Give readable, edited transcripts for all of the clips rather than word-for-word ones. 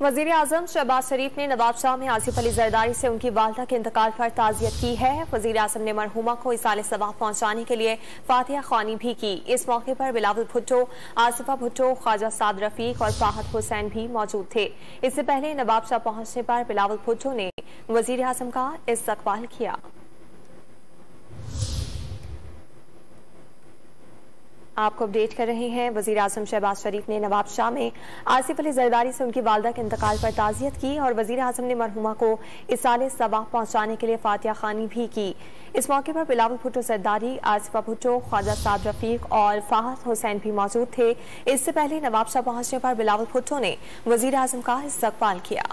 वजीर आजम शहबाज शरीफ ने नवाब शाह में आसिफ अली जरदारी से उनकी वालदा के इंतकाल पर ताज़ियत की है। वजीर आजम ने मरहुमा को इसाले सवाब पहुंचाने के लिए फातिहा ख्वानी भी की। इस मौके पर बिलावल भुट्टो, आसिफा भुट्टो, ख्वाजा साद रफीक और फाहद हुसैन भी मौजूद थे। इससे पहले नवाब शाह पहुंचने पर बिलावल भुट्टो ने वजीर आजम का इस्तकबाल किया। आपको अपडेट कर रहे हैं। वजीर आजम शहबाज शरीफ ने नवाब शाह में आसिफ अली जरदारी से उनकी वालदा के इंतकाल पर ताज़ियत की और वजीर आजम ने मरहुमा को इसाले सवाब पहुंचाने के लिए फातिहा ख्वानी भी की। इस मौके पर बिलावल भुट्टो जरदारी, आसिफा भुट्टो, ख्वाजा साद रफीक और फाहद हुसैन भी मौजूद थे। इससे पहले नवाब शाह पहुंचने पर बिलावल भुट्टो ने वजीर आजम का इस्तकबाल किया।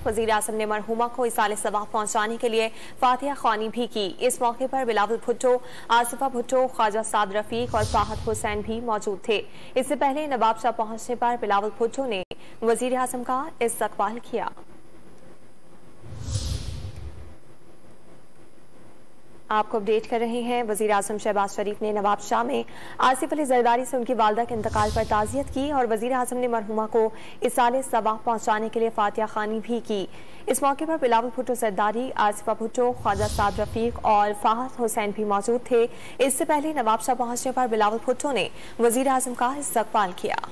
वजीर आजम ने मरहुमा को इसाले सवाब पहुंचाने के लिए फातिहा ख्वानी भी की। इस मौके पर बिलावल भुट्टो, आसिफा भुट्टो, ख्वाजा साद रफीक और फाहद हुसैन भी मौजूद थे। इससे पहले नवाब शाह पहुंचने पर बिलावल भुट्टो ने वजीर आजम का इस्तकबाल किया। आपको अपडेट कर रहे हैं। वजीर आजम शहबाज शरीफ ने नवाब शाह में आसिफ अली जरदारी से उनकी वालदा के इंतकाल पर ताज़ियत की और वजीर आजम ने मरहुमा को इसाले सवाब पहुंचाने के लिए फातिहा ख्वानी भी की। इस मौके पर बिलावल भुट्टो जरदारी, आसिफा भुट्टो, ख्वाजा साद रफीक और फाहद हुसैन भी मौजूद थे। इससे पहले नवाब शाह पहुंचने पर बिलावल भुट्टो ने वजीर आजम का इस्तकबाल किया।